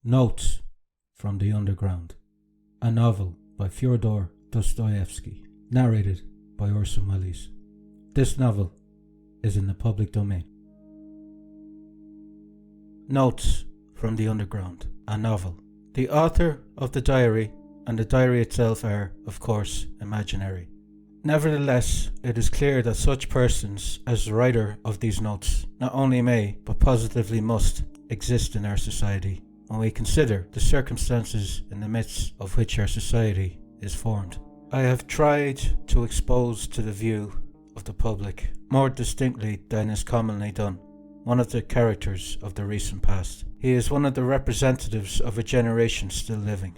Notes from the Underground, a novel by Fyodor Dostoevsky, narrated by Orson Welles. This novel is in the public domain. Notes from the Underground, a novel. The author of the diary and the diary itself are, of course, imaginary. Nevertheless, it is clear that such persons as the writer of these notes not only may, but positively must, exist in our society when we consider the circumstances in the midst of which our society is formed. I have tried to expose to the view of the public, more distinctly than is commonly done, one of the characters of the recent past. He is one of the representatives of a generation still living.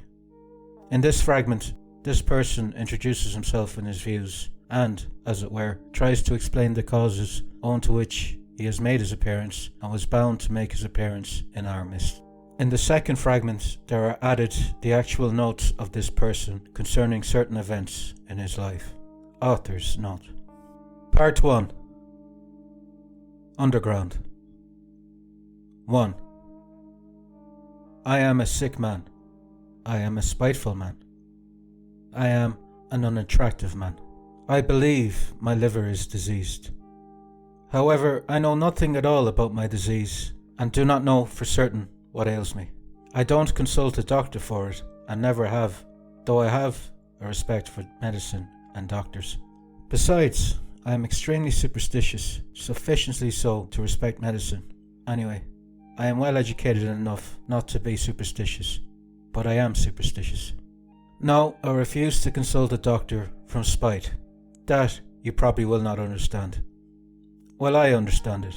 In this fragment, this person introduces himself and his views and, as it were, tries to explain the causes owing to which he has made his appearance and was bound to make his appearance in our midst. In the second fragment, there are added the actual notes of this person concerning certain events in his life. Author's note. Part 1. Underground. 1. I am a sick man. I am a spiteful man. I am an unattractive man. I believe my liver is diseased. However, I know nothing at all about my disease and do not know for certain what ails me. I don't consult a doctor for it and never have, though I have a respect for medicine and doctors. Besides, I am extremely superstitious, sufficiently so to respect medicine. Anyway, I am well educated enough not to be superstitious, but I am superstitious. No, I refuse to consult a doctor from spite. That you probably will not understand. Well, I understand it.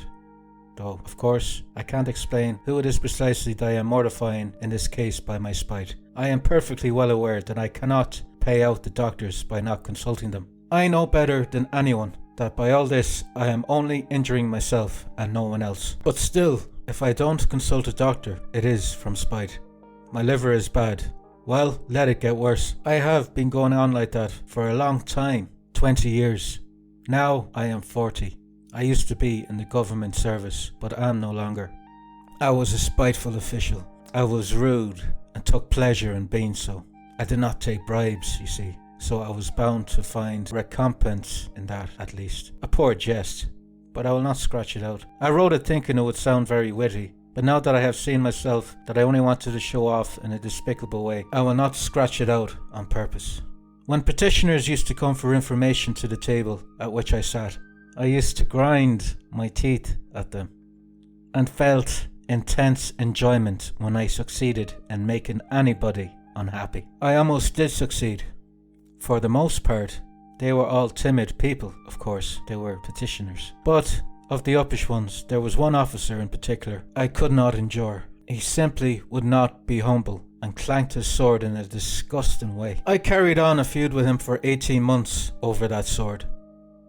Though, of course, I can't explain who it is precisely that I am mortifying in this case by my spite. I am perfectly well aware that I cannot pay out the doctors by not consulting them. I know better than anyone that by all this I am only injuring myself and no one else. But still, if I don't consult a doctor, it is from spite. My liver is bad. Well, let it get worse. I have been going on like that for a long time, 20 years. Now I am 40. I used to be in the government service, but am no longer. I was a spiteful official. I was rude and took pleasure in being so. I did not take bribes, you see, so I was bound to find recompense in that at least. A poor jest, but I will not scratch it out. I wrote it thinking it would sound very witty, but now that I have seen myself that I only wanted to show off in a despicable way, I will not scratch it out on purpose. When petitioners used to come for information to the table at which I sat, I used to grind my teeth at them and felt intense enjoyment when I succeeded in making anybody unhappy. I almost did succeed. For the most part, they were all timid people, of course, they were petitioners. But of the uppish ones, there was one officer in particular I could not endure. He simply would not be humble and clanked his sword in a disgusting way. I carried on a feud with him for 18 months over that sword.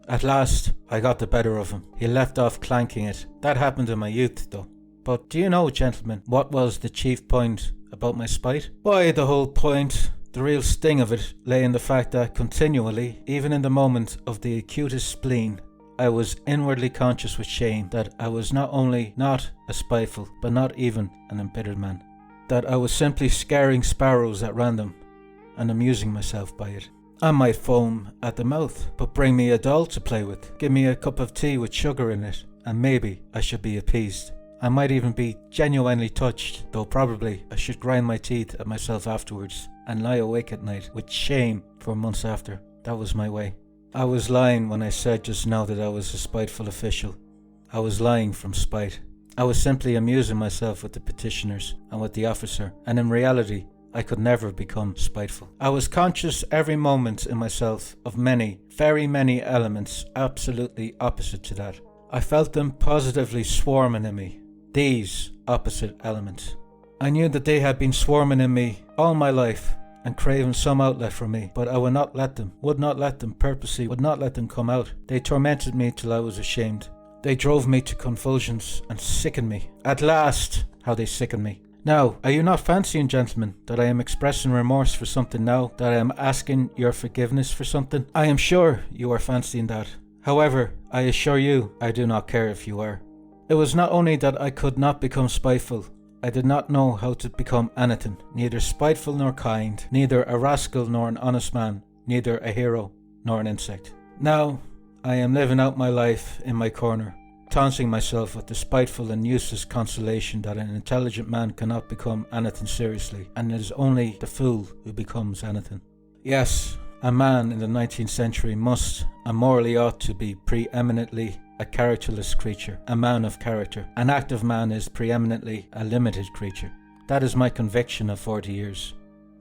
At last, I got the better of him. He left off clanking it. That happened in my youth, though. But do you know, gentlemen, what was the chief point about my spite? Why, the whole point, the real sting of it, lay in the fact that continually, even in the moment of the acutest spleen, I was inwardly conscious with shame that I was not only not a spiteful, but not even an embittered man. That I was simply scaring sparrows at random and amusing myself by it. I might foam at the mouth, but bring me a doll to play with, give me a cup of tea with sugar in it, and maybe I should be appeased. I might even be genuinely touched, though probably I should grind my teeth at myself afterwards and lie awake at night with shame for months after. That was my way. I was lying when I said just now that I was a spiteful official. I was lying from spite. I was simply amusing myself with the petitioners and with the officer, and in reality, I could never become spiteful. I was conscious every moment in myself of many, very many elements absolutely opposite to that. I felt them positively swarming in me, these opposite elements. I knew that they had been swarming in me all my life and craving some outlet from me, but I would not let them purposely, would not let them come out. They tormented me till I was ashamed. They drove me to convulsions and sickened me. At last, how they sickened me. Now, are you not fancying, gentlemen, that I am expressing remorse for something now, that I am asking your forgiveness for something? I am sure you are fancying that. However, I assure you, I do not care if you are. It was not only that I could not become spiteful, I did not know how to become anything, neither spiteful nor kind, neither a rascal nor an honest man, neither a hero nor an insect. Now I am living out my life in my corner, taunting myself with the spiteful and useless consolation that an intelligent man cannot become anything seriously, and it is only the fool who becomes anything. Yes, a man in the 19th century must and morally ought to be preeminently a characterless creature, a man of character. An active man is preeminently a limited creature. That is my conviction of 40 years.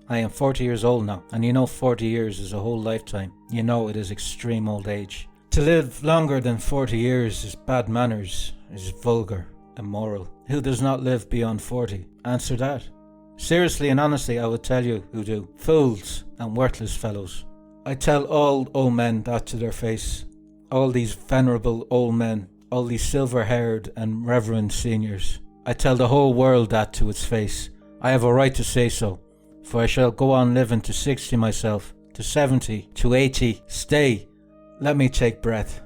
I am 40 years old now, and you know 40 years is a whole lifetime. You know it is extreme old age. To live longer than 40 years is bad manners, is vulgar, immoral. Who does not live beyond 40? Answer that. Seriously and honestly, I would tell you who do. Fools and worthless fellows. I tell all old men that to their face. All these venerable old men, all these silver-haired and reverend seniors. I tell the whole world that to its face. I have a right to say so, for I shall go on living to 60 myself, to 70, to 80. Stay, let me take breath.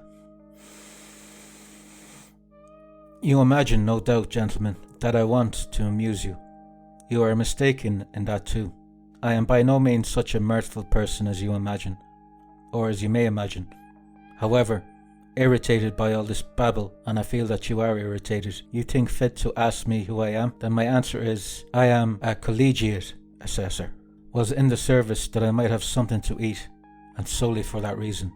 You imagine, no doubt, gentlemen, that I want to amuse you. You are mistaken in that too. I am by no means such a mirthful person as you imagine, or as you may imagine. However, irritated by all this babble, and I feel that you are irritated, you think fit to ask me who I am, then my answer is, I am a collegiate assessor. Was in the service that I might have something to eat, and solely for that reason.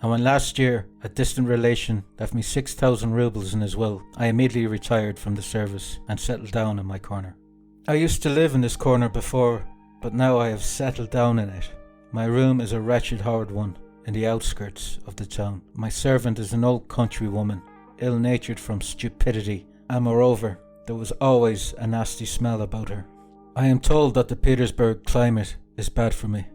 And when last year a distant relation left me 6,000 rubles in his will, I immediately retired from the service and settled down in my corner. I used to live in this corner before, but now I have settled down in it. My room is a wretched, horrid one, in the outskirts of the town. My servant is an old country woman, ill-natured from stupidity, and moreover, there was always a nasty smell about her. I am told that the Petersburg climate is bad for me,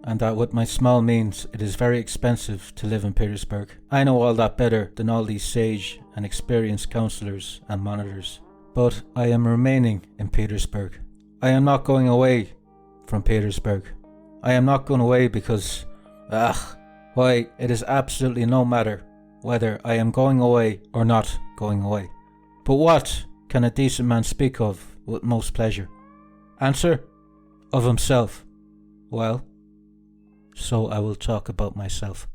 and that with my small means it is very expensive to live in Petersburg. I know all that better than all these sage and experienced counsellors and monitors. But I am remaining in Petersburg. I am not going away from Petersburg. I am not going away because, why, it is absolutely no matter whether I am going away or not going away. But what can a decent man speak of with most pleasure? Answer: of himself. Well, so I will talk about myself.